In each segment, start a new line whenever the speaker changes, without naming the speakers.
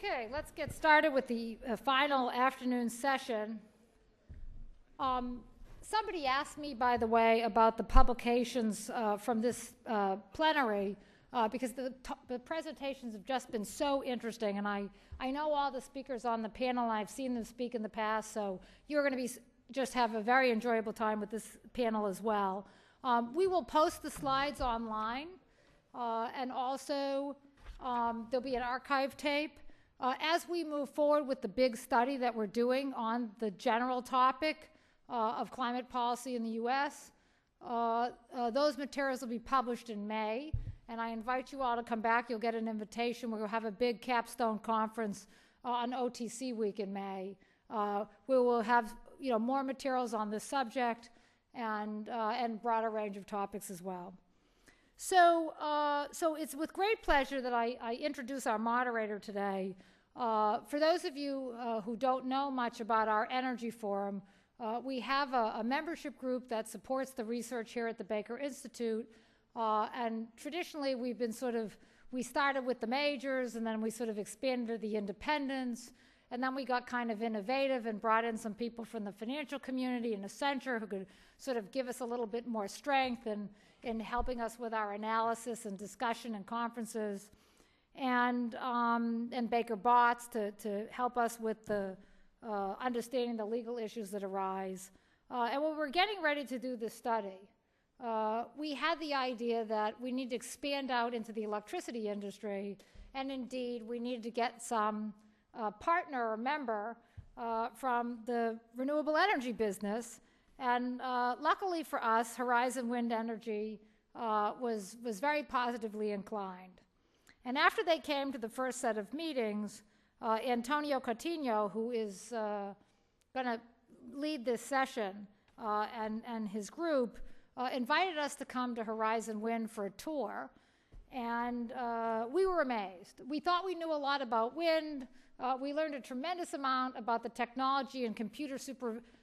Okay, let's get started with the final afternoon session. Somebody asked me, by the way, about the publications from this plenary because the presentations have just been so interesting, and I know all the speakers on the panel, and I've seen them speak in the past, so you're going to be just have a very enjoyable time with this panel as well. We will post the slides online, and also there'll be an archive tape. As we move forward with the big study that we're doing on the general topic of climate policy in the U.S., those materials will be published in May, and I invite you all to come back. You'll get an invitation. We'll have a big capstone conference on OTC week in May. We will have more materials on this subject and broader range of topics as well. So it's with great pleasure that I introduce our moderator today. For those of you who don't know much about our Energy Forum, we have a membership group that supports the research here at the Baker Institute, and traditionally we've been we started with the majors, and then we sort of expanded to the independents, and then we got kind of innovative and brought in some people from the financial community and Accenture who could sort of give us a little bit more strength in helping us with our analysis and discussion and conferences, and Baker Bots to help us with the understanding the legal issues that arise. And when we're getting ready to do this study, we had the idea that we need to expand out into the electricity industry, and indeed we needed to get some partner or member from the renewable energy business. And luckily for us, Horizon Wind Energy was very positively inclined. And after they came to the first set of meetings, Antonio Coutinho, who is going to lead this session, and his group, invited us to come to Horizon Wind for a tour. And we were amazed. We thought we knew a lot about wind. We learned a tremendous amount about the technology and computer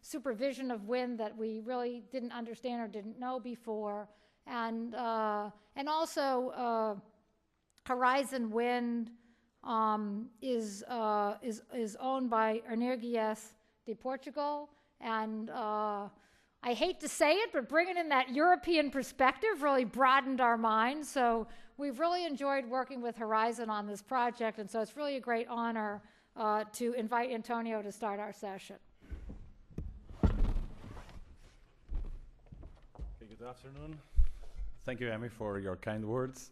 supervision of wind that we really didn't understand or didn't know before. And also Horizon Wind is owned by Energias de Portugal, and I hate to say it, but bringing in that European perspective really broadened our minds. So we've really enjoyed working with Horizon on this project, and so it's really a great honor to invite Antonio to start our session.
Okay, good afternoon. Thank you, Amy, for your kind words.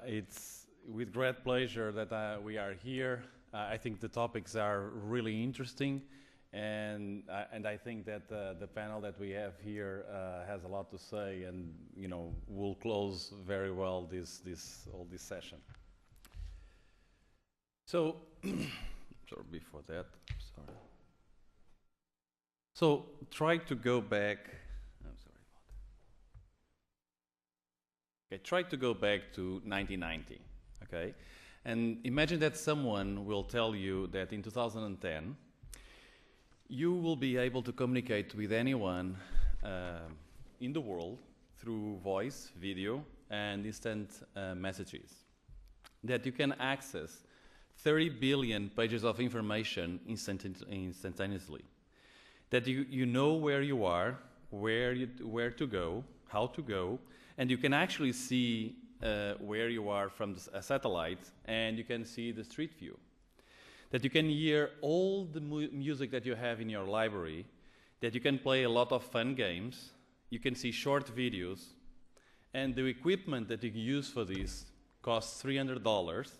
It's with great pleasure that we are here. I think the topics are really interesting, and I think that the panel that we have here has a lot to say, and will close very well this session. So, sorry, before that, sorry. So try to go back. I'm sorry about that. Okay, try to go back to 1990. Okay, and imagine that someone will tell you that in 2010 you will be able to communicate with anyone in the world through voice, video, and instant messages. That you can access 30 billion pages of information instantaneously. That you know where you are, where to go, how to go, and you can actually see where you are from a satellite, and you can see the street view. That you can hear all the music that you have in your library, that you can play a lot of fun games, you can see short videos, and the equipment that you use for this costs $300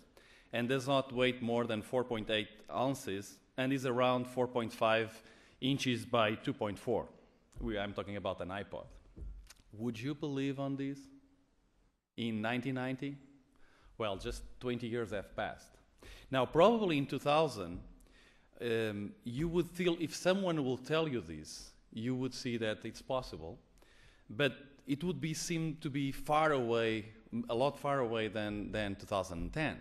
and does not weigh more than 4.8 ounces and is around 4.5 inches by 2.4. I'm talking about an iPod. Would you believe on this in 1990? Well, just 20 years have passed. Now, probably in 2000, you would feel, if someone will tell you this, you would see that it's possible, but it would seem to be far away, a lot far away than 2010,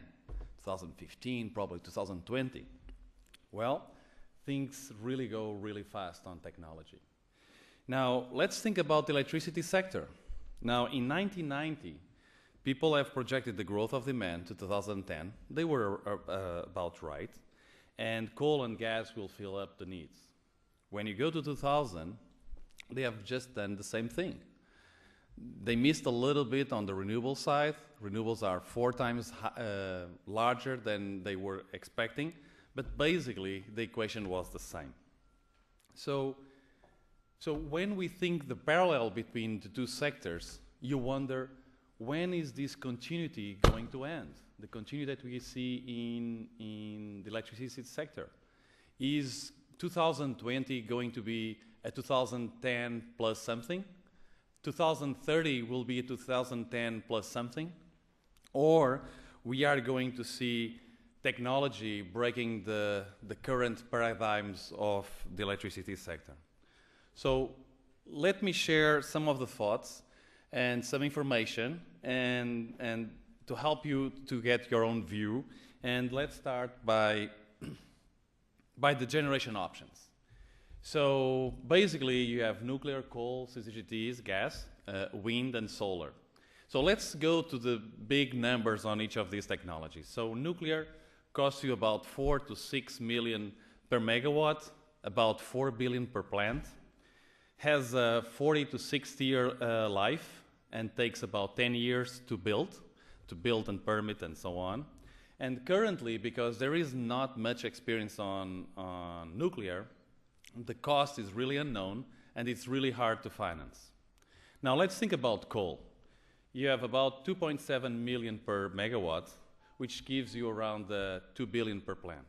2015, probably 2020. Well, things really go really fast on technology. Now, let's think about the electricity sector. Now, in 1990, people have projected the growth of demand to 2010. They were about right. And coal and gas will fill up the needs. When you go to 2000, they have just done the same thing. They missed a little bit on the renewable side. Renewables are 4 times larger than they were expecting, but basically the equation was the same. So when we think the parallel between the two sectors, you wonder, when is this continuity going to end? The continuity that we see in the electricity sector. Is 2020 going to be a 2010 plus something? 2030 will be a 2010 plus something? Or we are going to see technology breaking the current paradigms of the electricity sector. So let me share some of the thoughts and some information and to help you to get your own view. And let's start by the generation options. So basically you have nuclear, coal, CCGTs, gas, wind and solar. So let's go to the big numbers on each of these technologies. So nuclear costs you about 4 to 6 million per megawatt, about 4 billion per plant, has a 40 to 60 year life and takes about 10 years to build and permit and so on. And currently, because there is not much experience on nuclear, the cost is really unknown and it's really hard to finance. Now let's think about coal. You have about 2.7 million per megawatt, which gives you around 2 billion per plant.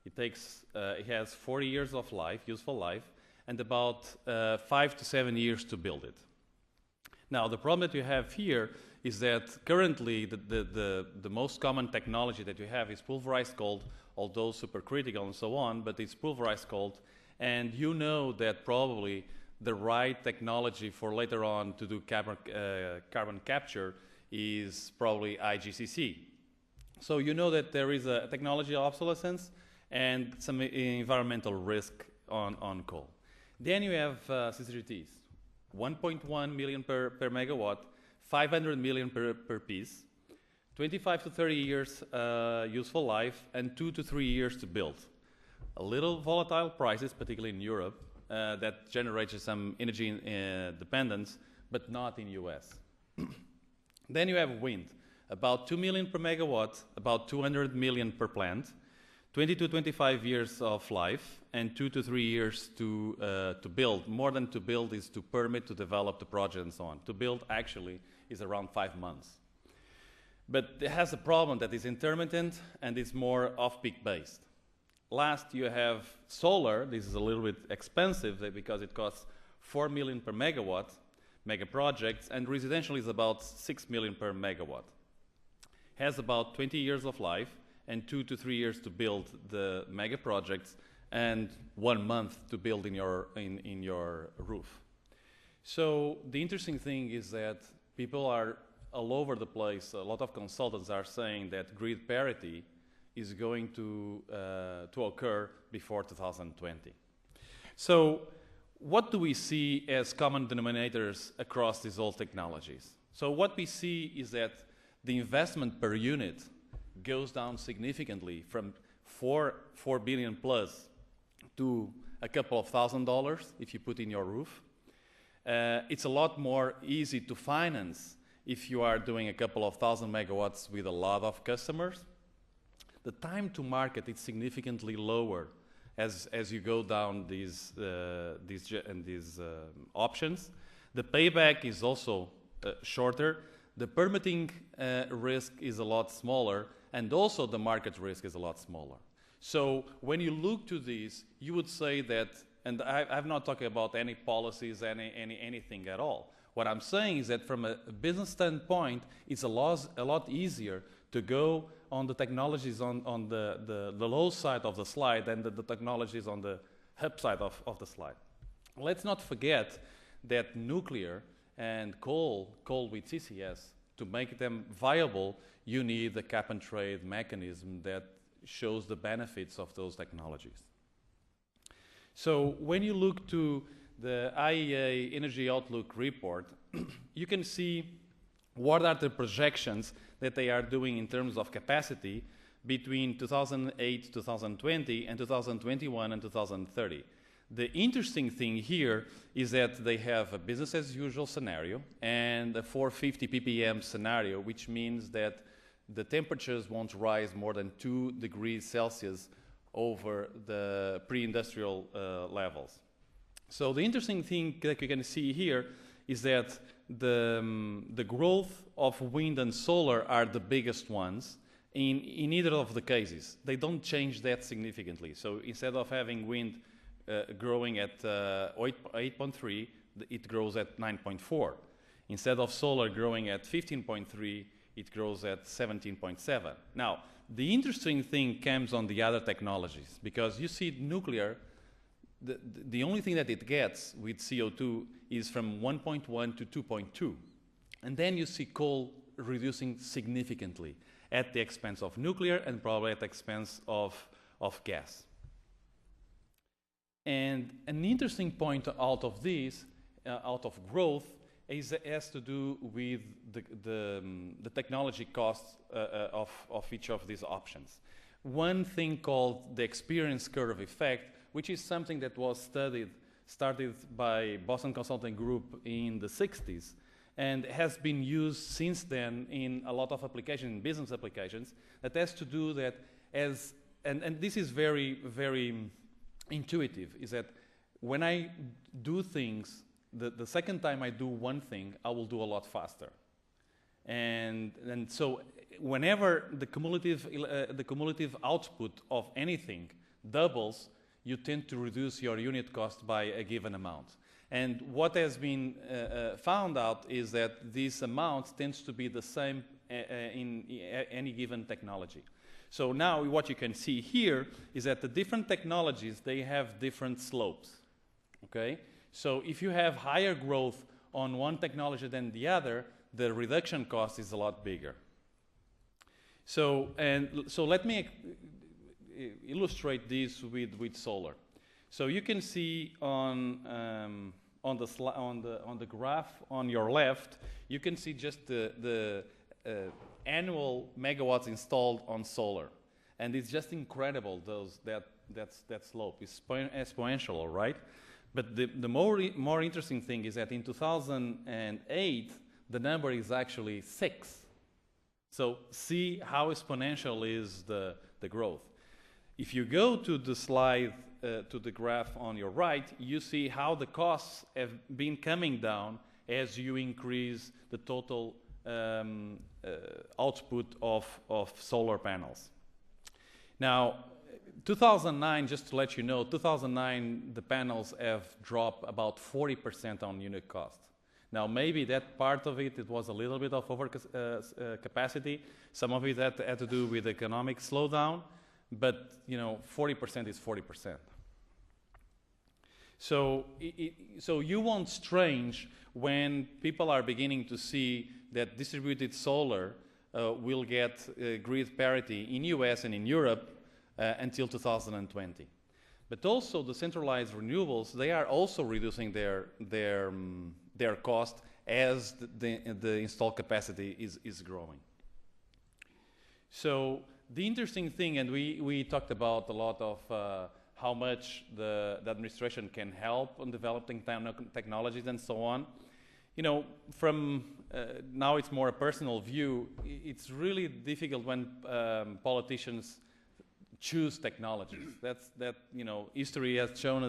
It has 40 years of life, useful life, and about 5 to 7 years to build it. Now the problem that you have here is that currently the most common technology that you have is pulverized coal, although supercritical and so on, but it's pulverized coal. And you know that probably the right technology for later on to do carbon capture is probably IGCC. So you know that there is a technology obsolescence and some environmental risk on coal. Then you have CCGTs, 1.1 million per megawatt, 500 million per piece, 25 to 30 years useful life, and 2 to 3 years to build. A little volatile prices, particularly in Europe, that generates some energy dependence, but not in US. Then you have wind, about 2 million per megawatt, about 200 million per plant, 20 to 25 years of life, and 2 to 3 years to build. More than to build is to permit, to develop the project and so on. To build actually is around 5 months. But it has a problem that is intermittent and is more off-peak based. Last, you have solar. This is a little bit expensive because it costs 4 million per megawatt, mega projects, and residential is about 6 million per megawatt. Has about 20 years of life and 2 to 3 years to build the mega projects and 1 month to build in your roof. So the interesting thing is that people are all over the place. A lot of consultants are saying that grid parity is going to occur before 2020. So what do we see as common denominators across these old technologies? So what we see is that the investment per unit goes down significantly from 4 billion plus to a couple of $1,000 if you put in your roof. It's a lot more easy to finance if you are doing a couple of 1,000 megawatts with a lot of customers. The time to market is significantly lower as you go down these options. The payback is also shorter. The permitting risk is a lot smaller, and also the market risk is a lot smaller. So when you look to these, you would say that, and I'm not talking about any policies, anything at all. What I'm saying is that from a business standpoint, it's a lot easier to go on the technologies on the low side of the slide than the technologies on the up side of the slide. Let's not forget that nuclear and coal with CCS, to make them viable, you need the cap and trade mechanism that shows the benefits of those technologies. So when you look to the IEA Energy Outlook report, you can see what are the projections that they are doing in terms of capacity between 2008, 2020, and 2021 and 2030. The interesting thing here is that they have a business as usual scenario and a 450 ppm scenario, which means that the temperatures won't rise more than 2 degrees Celsius over the pre-industrial levels. So the interesting thing that you can see here is that the growth of wind and solar are the biggest ones in either of the cases. They don't change that significantly. So instead of having wind growing at 8.3, it grows at 9.4. Instead of solar growing at 15.3, it grows at 17.7. Now, the interesting thing comes on the other technologies, because you see nuclear, the only thing that it gets with CO2 is from 1.1 to 2.2. And then you see coal reducing significantly at the expense of nuclear and probably at the expense of gas. And an interesting point out of this, out of growth, has to do with the technology costs of each of these options. One thing called the experience curve effect, which is something that was started by Boston Consulting Group in the 60s, and has been used since then in a lot of applications, business applications, that has to do that as, and this is very, very intuitive, is that when I do things, the second time I do one thing, I will do a lot faster. And so whenever the cumulative output of anything doubles, you tend to reduce your unit cost by a given amount. And what has been found out is that this amount tends to be the same in any given technology. So now what you can see here is that the different technologies, they have different slopes, okay? So if you have higher growth on one technology than the other, the reduction cost is a lot bigger. So let me illustrate this with solar. So you can see on the graph on your left, you can see just the annual megawatts installed on solar, and it's just incredible. That slope is exponential, right? But the more interesting thing is that in 2008 the number is actually 6. So see how exponential is the growth. If you go to the slide, to the graph on your right, you see how the costs have been coming down as you increase the total output of solar panels. Now, 2009, just to let you know, 2009, the panels have dropped about 40% on unit cost. Now, maybe that part of it was a little bit of over capacity. Some of it had to do with economic slowdown, but 40% is 40%. So you won't strange when people are beginning to see that distributed solar will get grid parity in US and in Europe until 2020. But also the centralized renewables, they are also reducing their cost as the installed capacity is growing. So the interesting thing, and we talked about a lot of how much the administration can help on developing technologies and so on. From now it's more a personal view, it's really difficult when politicians choose technologies. History has shown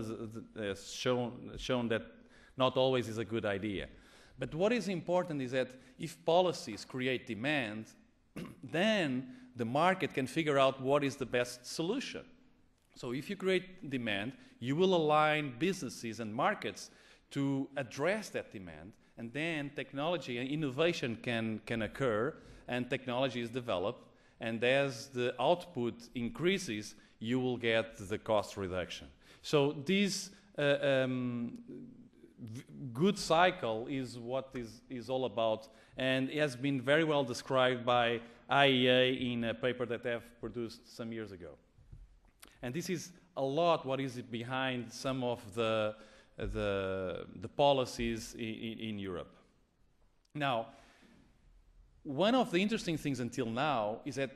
that not always is a good idea. But what is important is that if policies create demand, then the market can figure out what is the best solution. So if you create demand, you will align businesses and markets to address that demand, and then technology and innovation can occur, and technology is developed, and as the output increases, you will get the cost reduction. So this good cycle is what is all about, and it has been very well described by IEA in a paper that they have produced some years ago. And this is a lot what is behind some of the policies in Europe. Now, one of the interesting things until now is that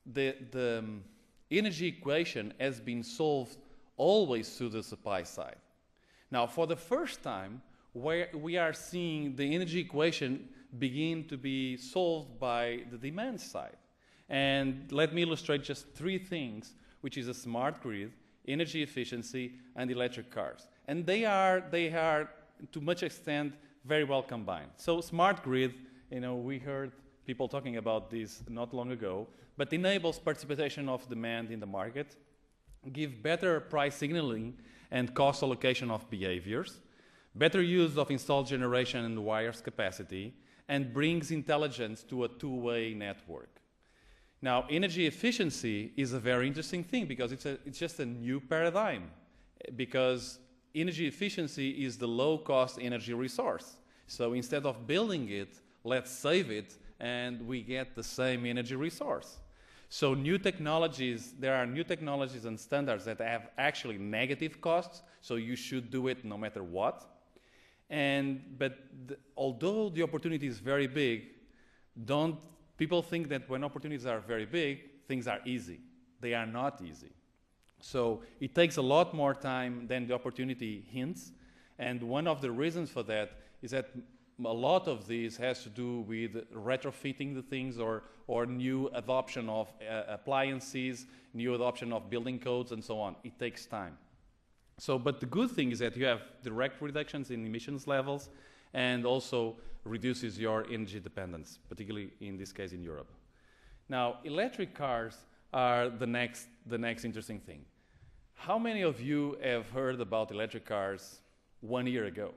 the energy equation has been solved always through the supply side. Now, for the first time, where we are seeing the energy equation begin to be solved by the demand side. And let me illustrate just three things, which is a smart grid, energy efficiency, and electric cars. And they are to much extent very well combined. So smart grid, we heard people talking about this not long ago, but enables participation of demand in the market, give better price signaling and cost allocation of behaviors, better use of installed generation and wires capacity, and brings intelligence to a two-way network. Now, energy efficiency is a very interesting thing because it's just a new paradigm, because energy efficiency is the low-cost energy resource. So instead of building it, let's save it, and we get the same energy resource. So new technologies, there are new technologies and standards that have actually negative costs, so you should do it no matter what. But although the opportunity is very big, people think that when opportunities are very big, things are easy. They are not easy. So it takes a lot more time than the opportunity hints. And one of the reasons for that is that a lot of this has to do with retrofitting the things or new adoption of appliances, new adoption of building codes, and so on. It takes time. So, but the good thing is that you have direct reductions in emissions levels and also reduces your energy dependence, particularly in this case in Europe. Now, electric cars are the next interesting thing. How many of you have heard about electric cars 1 year ago?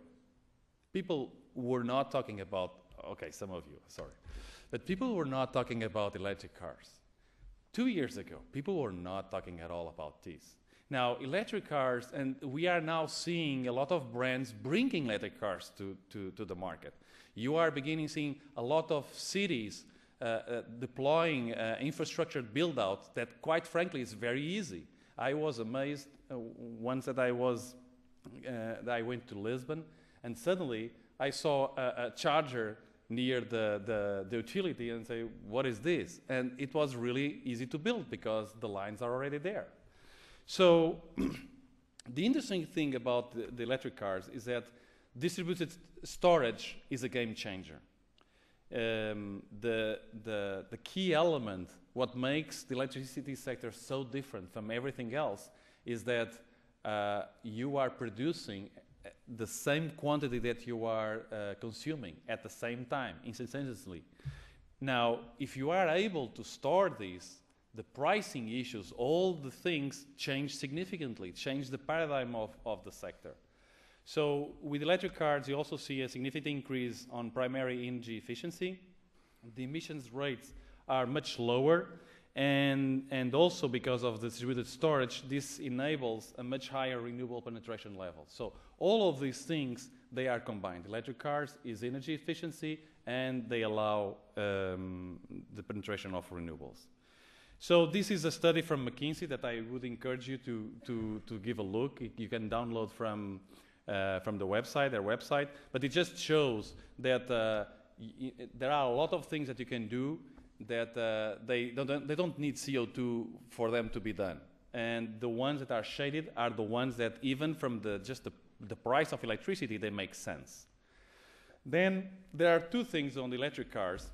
People were not talking about, okay, some of you, sorry, but people were not talking about electric cars. 2 years ago, people were not talking at all about this. Now, electric cars, and we are now seeing a lot of brands bringing electric cars to the market. You are beginning seeing a lot of cities deploying infrastructure build-out that, quite frankly, is very easy. I was amazed once that I went to Lisbon, and suddenly I saw a charger near the utility and say, what is this? And it was really easy to build because the lines are already there. So the interesting thing about the electric cars is that distributed storage is a game changer. The key element, what makes the electricity sector so different from everything else, is that you are producing the same quantity that you are consuming at the same time, instantaneously. Now, if you are able to store this, the pricing issues, all the things change significantly, change the paradigm of the sector. So with electric cars, you also see a significant increase on primary energy efficiency. The emissions rates are much lower, and also because of the distributed storage, this enables a much higher renewable penetration level. So all of these things, they are combined. Electric cars is energy efficiency, and they allow the penetration of renewables. So this is a study from McKinsey that I would encourage you to give a look. You can download from the website, their website, but it just shows that there are a lot of things that you can do that they don't need CO2 for them to be done. And the ones that are shaded are the ones that even from the price of electricity, they make sense. Then there are two things on the electric cars,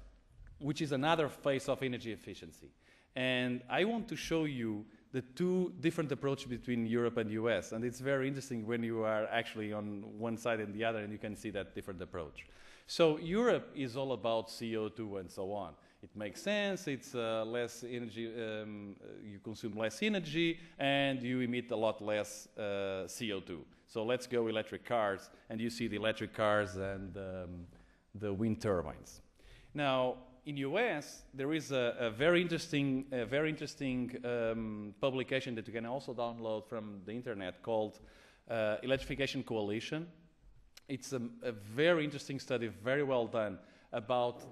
which is another phase of energy efficiency. And I want to show you the two different approaches between Europe and US. And it's very interesting when you are actually on one side and the other and you can see that different approach. So Europe is all about CO2 and so on. It makes sense, it's less energy, you consume less energy and you emit a lot less CO2. So let's go electric cars, and you see the electric cars and the wind turbines. Now, in US, there is a very interesting publication that you can also download from the internet called Electrification Coalition. It's a very interesting study, very well done, about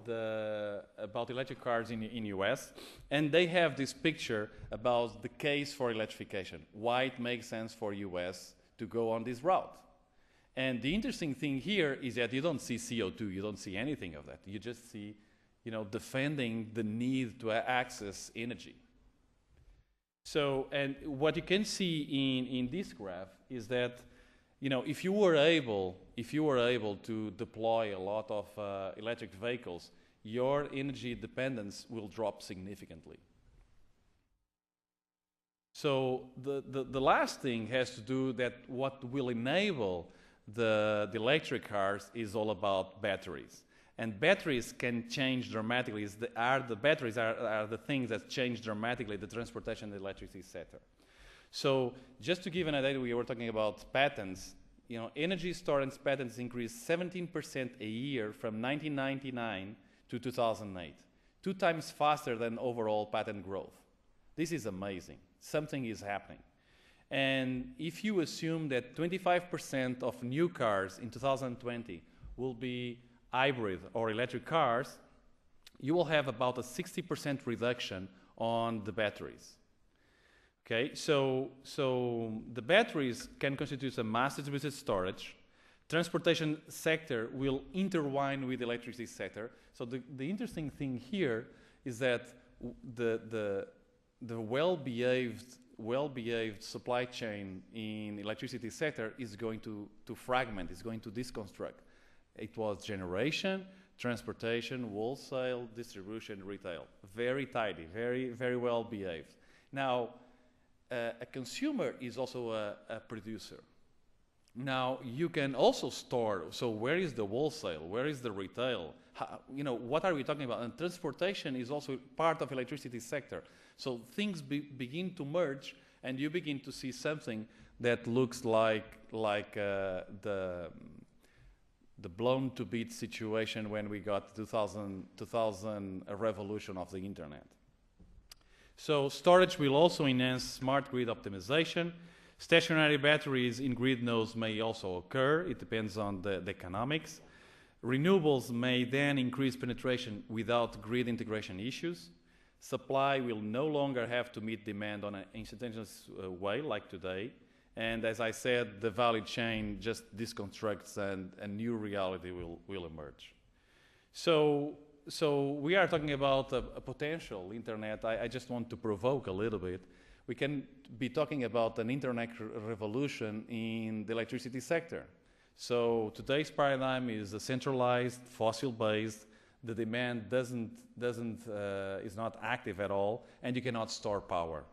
electric cars in US, and they have this picture about the case for electrification, why it makes sense for US to go on this route. And the interesting thing here is that you don't see CO2, you don't see anything of that. You just see defending the need to to energy. So, and what you can see in this graph is that, if you were able to deploy a lot of electric vehicles, your energy dependence will drop significantly. So the last thing has to do that what will enable the electric cars is all about batteries. And batteries can change dramatically. The batteries are the things that change dramatically the transportation and the electricity sector. So just to give an idea, we were talking about patents. Energy storage patents increased 17% a year from 1999 to 2008, 2 times faster than overall patent growth. This is amazing. Something is happening. And if you assume that 25% of new cars in 2020 will be hybrid or electric cars, you will have about a 60% reduction on the batteries. Okay, so the batteries can constitute a mass distributed storage. Transportation sector will intertwine with the electricity sector. So the interesting thing here is that the well-behaved supply chain in electricity sector is going to fragment, is going to deconstruct. It was generation, transportation, wholesale, distribution, retail. Very tidy, very, very well behaved. Now, a consumer is also a producer. Now, you can also store, so where is the wholesale? Where is the retail? What are we talking about? And transportation is also part of electricity sector. So things begin to merge, and you begin to see something that looks like the blown to bits situation when we got 2000 revolution of the internet. So storage will also enhance smart grid optimization. Stationary batteries in grid nodes may also occur. It depends on the economics. Renewables may then increase penetration without grid integration issues. Supply will no longer have to meet demand on an instantaneous way like today. And as I said, the value chain just deconstructs and a new reality will emerge. So we are talking about a potential internet. I just want to provoke a little bit. We can be talking about an internet revolution in the electricity sector. So today's paradigm is a centralized, fossil-based. The demand is not active at all, and you cannot store power.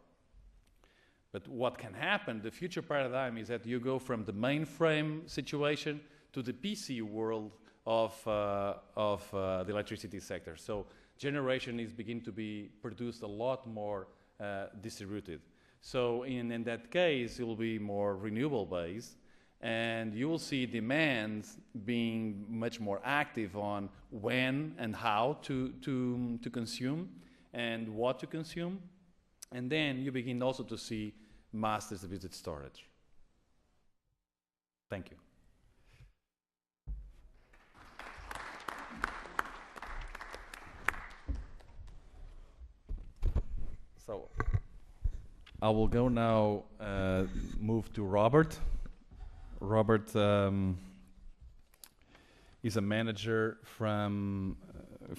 But what can happen, the future paradigm is that you go from the mainframe situation to the PC world of the electricity sector. So generation is beginning to be produced a lot more distributed. So in that case, it will be more renewable based, and you will see demand being much more active on when and how to consume and what to consume. And then you begin also to see mass distributed storage. Thank you. So I will go now, move to Robert. Robert is a manager from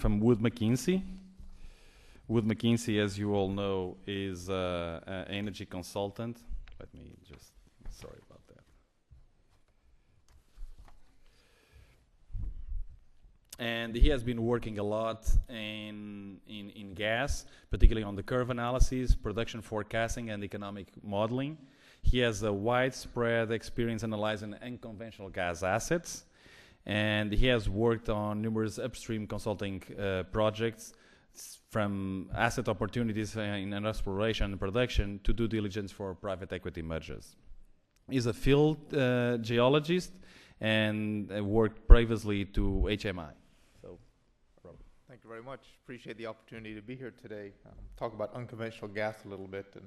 Wood Mackenzie. Wood Mackenzie, as you all know, is an energy consultant. Let me just, sorry about that. And he has been working a lot in gas, particularly on the curve analysis, production forecasting, and economic modeling. He has a widespread experience analyzing unconventional gas assets, and he has worked on numerous upstream consulting projects, from asset opportunities in exploration and production to due diligence for private equity mergers. He's a field geologist and worked previously to HMI. So, Robert.
Thank you very much. Appreciate the opportunity to be here today. Talk about unconventional gas a little bit and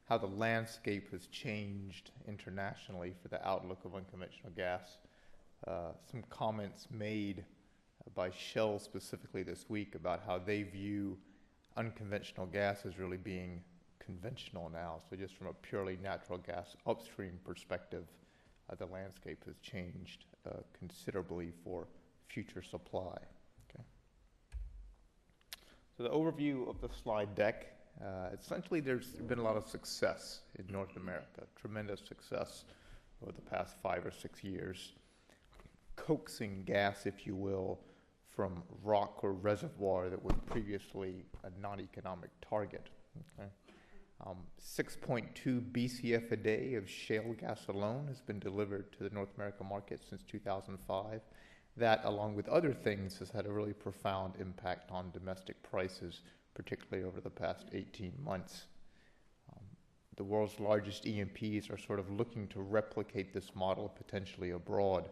how the landscape has changed internationally for the outlook of unconventional gas. Some comments made by Shell specifically this week about how they view unconventional gas as really being conventional now. So just from a purely natural gas upstream perspective, the landscape has changed considerably for future supply. Okay. So the overview of the slide deck, essentially there's been a lot of success in North America, tremendous success over the past 5 or 6 years, coaxing gas, if you will, from rock or reservoir that was previously a non-economic target. Okay. 6.2 BCF a day of shale gas alone has been delivered to the North American market since 2005. That, along with other things, has had a really profound impact on domestic prices, particularly over the past 18 months. The world's largest E&Ps are sort of looking to replicate this model potentially abroad.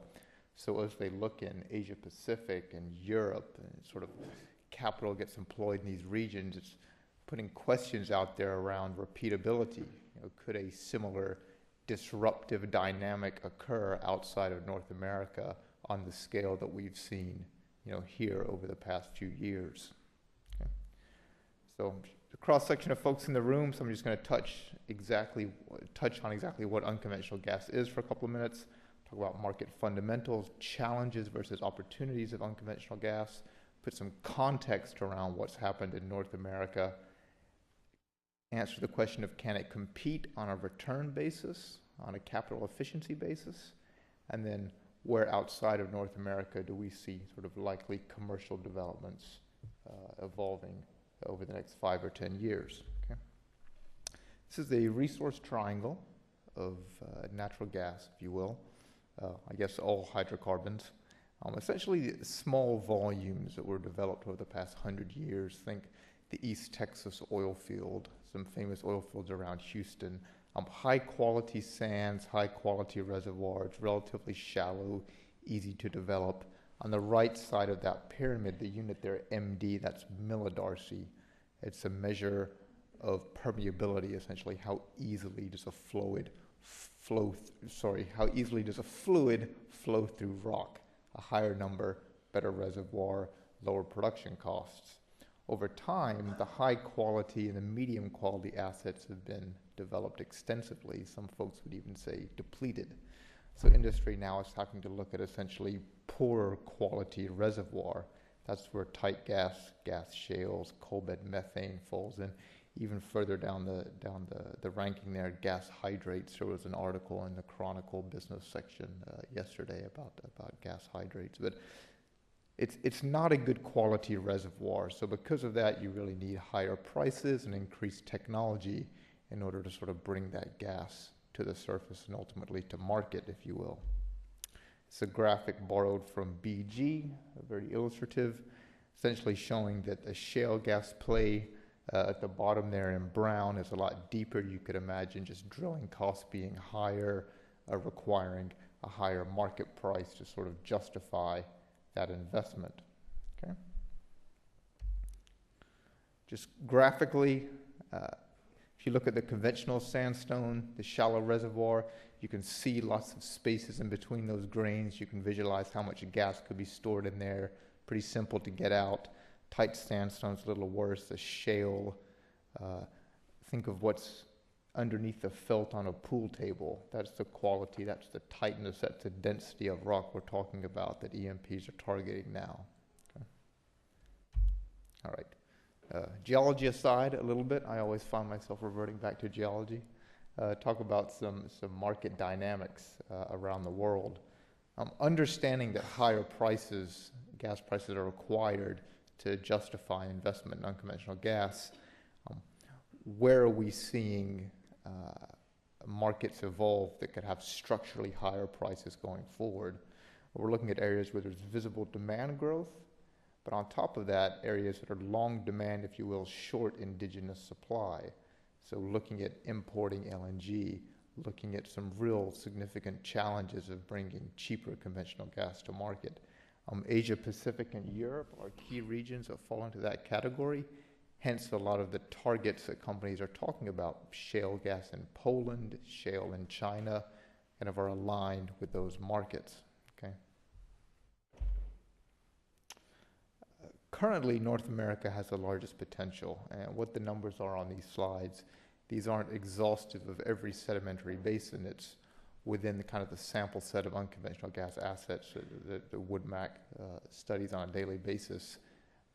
So as they look in Asia Pacific and Europe, and sort of capital gets employed in these regions, it's putting questions out there around repeatability. You know, could a similar disruptive dynamic occur outside of North America on the scale that we've seen, you know, here over the past few years? Okay. So the cross-section of folks in the room, so I'm just going to touch on exactly what unconventional gas is for a couple of minutes, talk about market fundamentals, challenges versus opportunities of unconventional gas, put some context around what's happened in North America, answer the question of can it compete on a return basis, on a capital efficiency basis, and then where outside of North America do we see sort of likely commercial developments evolving over the next 5 or 10 years. Okay. This is a resource triangle of natural gas, if you will, I guess all hydrocarbons, essentially small volumes that were developed over the past 100 years. Think the East Texas oil field, some famous oil fields around Houston, high quality sands, high quality reservoirs, relatively shallow, easy to develop. On the right side of that pyramid, the unit there, MD, that's millidarcy. It's a measure of permeability, essentially. How easily does a fluid flow through rock? A higher number, better reservoir, lower production costs. Over time, the high quality and the medium quality assets have been developed extensively. Some folks would even say depleted. So industry now is having to look at essentially poorer quality reservoir. That's where tight gas shales, coal bed methane falls in. Even further down the ranking there, gas hydrates. There was an article in the Chronicle business section yesterday about gas hydrates. But it's not a good quality reservoir. So because of that, you really need higher prices and increased technology in order to sort of bring that gas to the surface and ultimately to market, if you will. It's a graphic borrowed from BG, very illustrative, essentially showing that a shale gas play at the bottom there in brown is a lot deeper. You could imagine just drilling costs being higher, requiring a higher market price to sort of justify that investment. Okay. Just graphically, if you look at the conventional sandstone, the shallow reservoir, you can see lots of spaces in between those grains. You can visualize how much gas could be stored in there. Pretty simple to get out. Tight sandstone's a little worse. The shale, think of what's underneath the felt on a pool table. That's the quality, that's the tightness, that's the density of rock we're talking about that E&Ps are targeting now. Okay. All right. Geology aside a little bit, I always find myself reverting back to geology. Talk about some market dynamics around the world. Understanding that higher prices, gas prices are required to justify investment in unconventional gas. Where are we seeing markets evolve that could have structurally higher prices going forward? We're looking at areas where there's visible demand growth, but on top of that, areas that are long demand, if you will, short indigenous supply. So looking at importing LNG, looking at some real significant challenges of bringing cheaper conventional gas to market. Asia Pacific and Europe are key regions that fall into that category. Hence, a lot of the targets that companies are talking about, shale gas in Poland, shale in China, kind of are aligned with those markets. Okay. Currently, North America has the largest potential, and what the numbers are on these slides, these aren't exhaustive of every sedimentary basin. It's within the kind of the sample set of unconventional gas assets that the Wood Mac studies on a daily basis.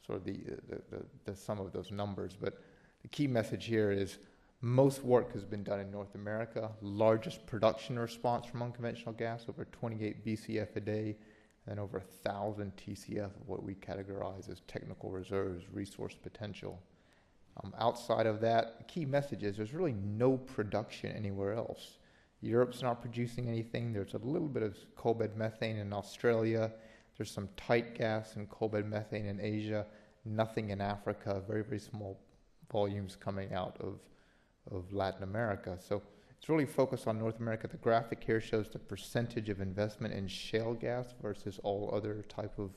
sort of the sum of those numbers. But the key message here is most work has been done in North America. Largest production response from unconventional gas, over 28 BCF a day, and over 1,000 TCF of what we categorize as technical reserves, resource potential. Outside of that, the key message is there's really no production anywhere else. Europe's not producing anything. There's a little bit of coal bed methane in Australia. There's some tight gas and coal bed methane in Asia. Nothing in Africa. Very, very small volumes coming out of Latin America. So it's really focused on North America. The graphic here shows the percentage of investment in shale gas versus all other type of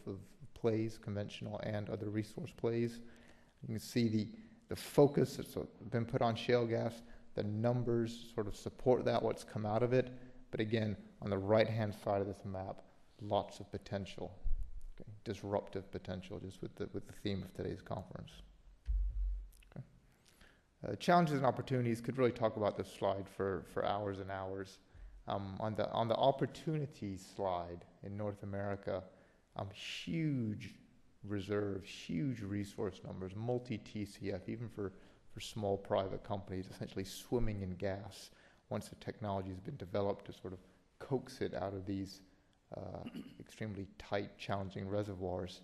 plays, conventional and other resource plays. You can see the focus that's been put on shale gas. The numbers sort of support that, what's come out of it. But again, on the right-hand side of this map, lots of potential, okay? Disruptive potential, just with the theme of today's conference. Challenges and opportunities, could really talk about this slide for hours and hours. On the opportunities slide in North America, huge reserves, huge resource numbers, multi-TCF, even for small private companies, essentially swimming in gas once the technology has been developed to sort of coax it out of these extremely tight, challenging reservoirs.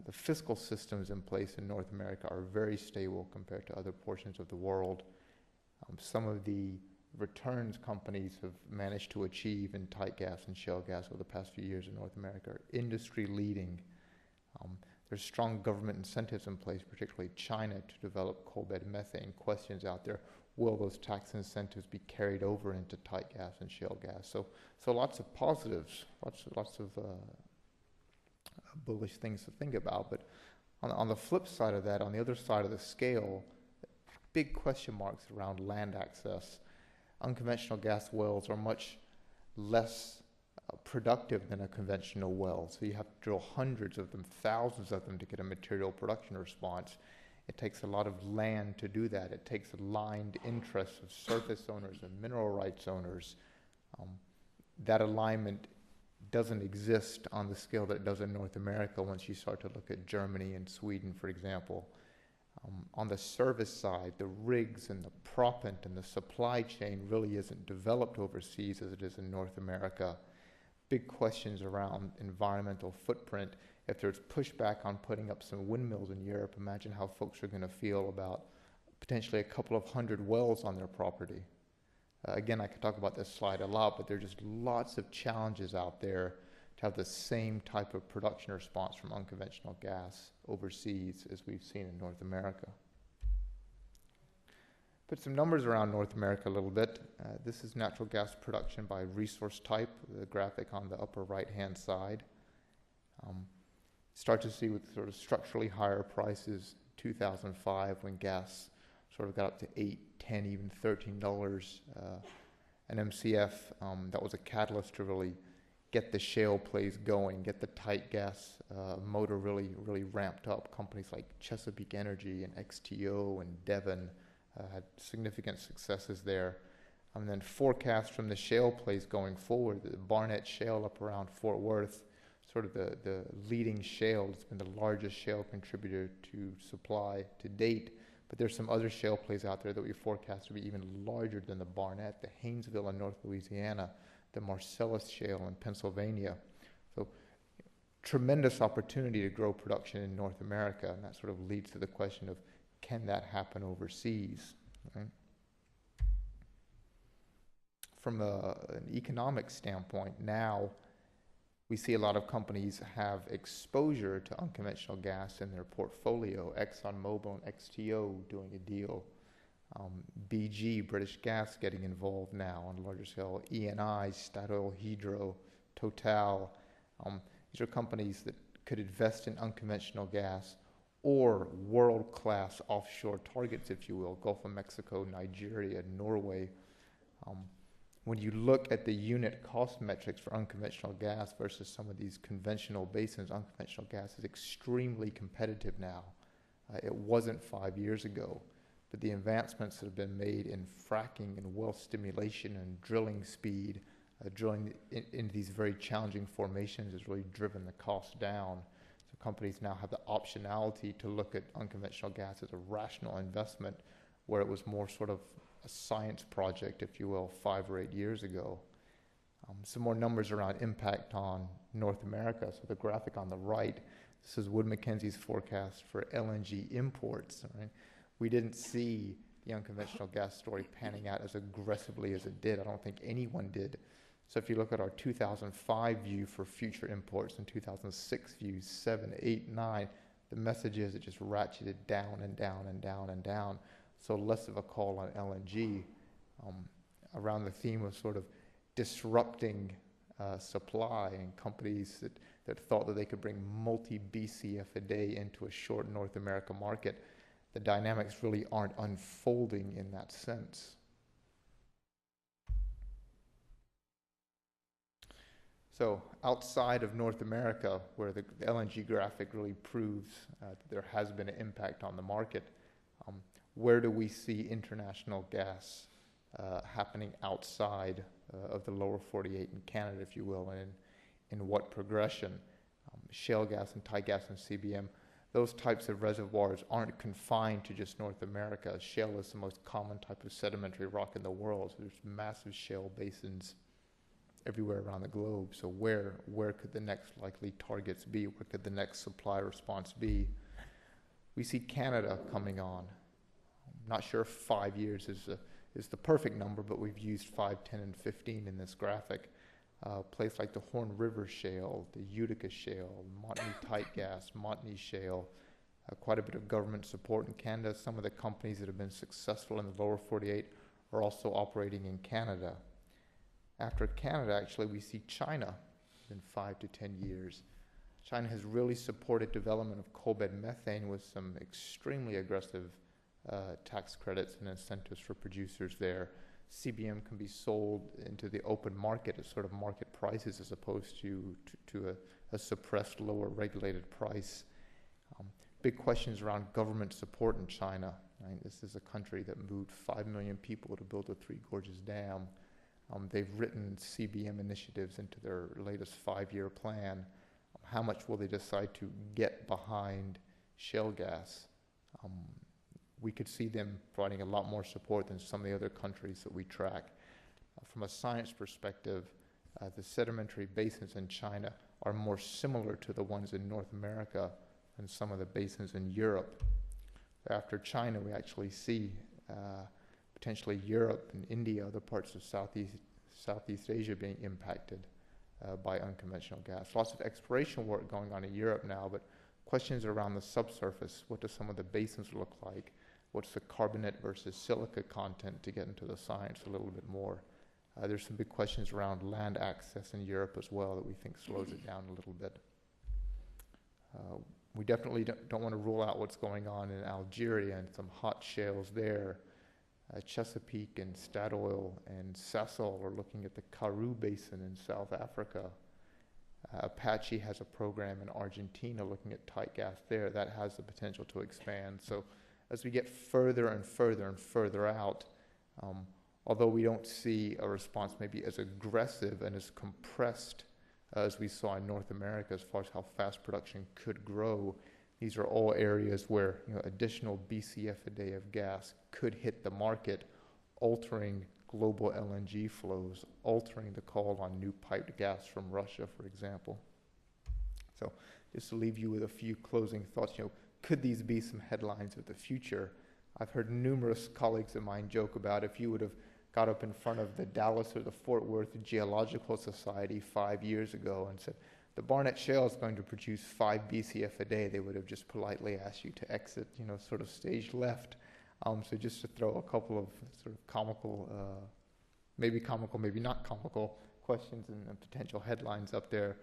The fiscal systems in place in North America are very stable compared to other portions of the world. Some of the returns companies have managed to achieve in tight gas and shale gas over the past few years in North America are industry leading. There's strong government incentives in place, particularly China, to develop coal bed methane. Questions out there, will those tax incentives be carried over into tight gas and shale gas? So lots of positives, lots of bullish things to think about. But on the flip side of that, on the other side of the scale, big question marks around land access. Unconventional gas wells are much less productive than a conventional well. So you have to drill hundreds of them, thousands of them to get a material production response. It takes a lot of land to do that. It takes aligned interests of surface owners and mineral rights owners. That alignment doesn't exist on the scale that it does in North America once you start to look at Germany and Sweden, for example. On the service side, the rigs and the proppant and the supply chain really isn't developed overseas as it is in North America. Big questions around environmental footprint. If there's pushback on putting up some windmills in Europe, imagine how folks are going to feel about potentially a couple of hundred wells on their property. Again, I could talk about this slide a lot, but there are just lots of challenges out there to have the same type of production response from unconventional gas overseas as we've seen in North America. Put some numbers around North America a little bit. This is natural gas production by resource type, the graphic on the upper right-hand side. Start to see with sort of structurally higher prices, 2005 when gas sort of got up to $8, $10, even $13 an MCF. That was a catalyst to really get the shale plays going, get the tight gas motor really ramped up. Companies like Chesapeake Energy and XTO and Devon had significant successes there. And then forecasts from the shale plays going forward, the Barnett Shale up around Fort Worth, sort of the leading shale. It's been the largest shale contributor to supply to date. But there's some other shale plays out there that we forecast to be even larger than the Barnett, the Haynesville in North Louisiana, the Marcellus Shale in Pennsylvania. So tremendous opportunity to grow production in North America, and that sort of leads to the question of, can that happen overseas? Right? From an economic standpoint, now we see a lot of companies have exposure to unconventional gas in their portfolio. ExxonMobil and XTO doing a deal. BG, British Gas, getting involved now on a larger scale. ENI, Statoil, Hydro, Total. These are companies that could invest in unconventional gas or world-class offshore targets, if you will, Gulf of Mexico, Nigeria, Norway. When you look at the unit cost metrics for unconventional gas versus some of these conventional basins, unconventional gas is extremely competitive now. It wasn't 5 years ago, but the advancements that have been made in fracking and well stimulation and drilling speed, drilling into these very challenging formations has really driven the cost down. So companies now have the optionality to look at unconventional gas as a rational investment, where it was more sort of a science project, if you will, 5 or 8 years ago. Some more numbers around impact on North America. So the graphic on the right, this is Wood Mackenzie's forecast for LNG imports. Right? We didn't see the unconventional gas story panning out as aggressively as it did. I don't think anyone did. So if you look at our 2005 view for future imports and 2006 views, 7, 8, 9, the message is it just ratcheted down and down and down and down. So less of a call on LNG around the theme of sort of disrupting supply, and companies that thought that they could bring multi-BCF a day into a short North America market. The dynamics really aren't unfolding in that sense. So outside of North America, where the LNG graphic really proves that there has been an impact on the market, where do we see international gas happening outside of the lower 48 in Canada, if you will, and in what progression? Shale gas and tight gas and CBM, those types of reservoirs aren't confined to just North America. Shale is the most common type of sedimentary rock in the world. So there's massive shale basins everywhere around the globe. So where could the next likely targets be? Where could the next supply response be? We see Canada coming on. I'm not sure if 5 years is the perfect number, but we've used 5, 10, and 15 in this graphic. Place like the Horn River Shale, the Utica Shale, Montney Tight Gas, Montney Shale, quite a bit of government support in Canada. Some of the companies that have been successful in the lower 48 are also operating in Canada. After Canada, actually, we see China in 5 to 10 years. China has really supported development of coal bed methane with some extremely aggressive tax credits and incentives for producers there. CBM can be sold into the open market at sort of market prices as opposed to a suppressed, lower regulated price. Big questions around government support in China. Right? This is a country that moved 5 million people to build a Three Gorges Dam. They've written CBM initiatives into their latest 5-year plan. How much will they decide to get behind shale gas? We could see them providing a lot more support than some of the other countries that we track. From a science perspective, the sedimentary basins in China are more similar to the ones in North America than some of the basins in Europe. After China, we actually see potentially Europe and India, other parts of Southeast Asia being impacted by unconventional gas. Lots of exploration work going on in Europe now, but questions around the subsurface. What do some of the basins look like? What's the carbonate versus silica content, to get into the science a little bit more? There's some big questions around land access in Europe as well that we think slows it down a little bit. We definitely don't want to rule out what's going on in Algeria and some hot shales there. Chesapeake and Statoil and Sasol are looking at the Karoo Basin in South Africa. Apache has a program in Argentina looking at tight gas there. That has the potential to expand. So as we get further and further and further out, although we don't see a response maybe as aggressive and as compressed as we saw in North America as far as how fast production could grow, these are all areas where additional BCF a day of gas could hit the market, altering global LNG flows, altering the call on new piped gas from Russia, for example. So just to leave you with a few closing thoughts, could these be some headlines of the future? I've heard numerous colleagues of mine joke about if you would have got up in front of the Dallas or the Fort Worth Geological Society 5 years ago and said, the Barnett Shale is going to produce 5 BCF a day, they would have just politely asked you to exit, sort of stage left. So just to throw a couple of sort of comical, maybe not comical questions and potential headlines up there.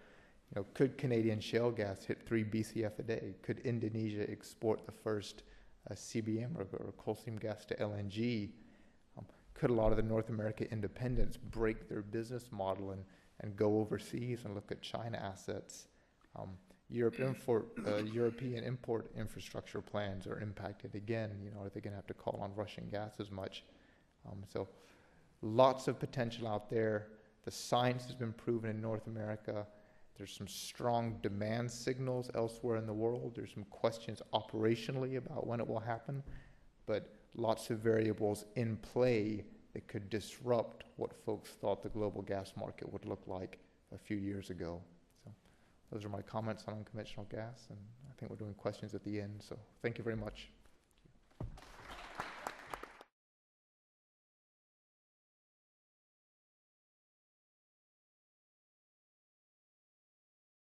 Could Canadian shale gas hit 3 BCF a day? Could Indonesia export the first CBM or coal seam gas to LNG? Could a lot of the North America independents break their business model and go overseas and look at China assets? European import infrastructure plans are impacted again. Are they going to have to call on Russian gas as much? So lots of potential out there. The science has been proven in North America. There's some strong demand signals elsewhere in the world. There's some questions operationally about when it will happen, but lots of variables in play that could disrupt what folks thought the global gas market would look like a few years ago. So those are my comments on unconventional gas, and I think we're doing questions at the end, so thank you very much.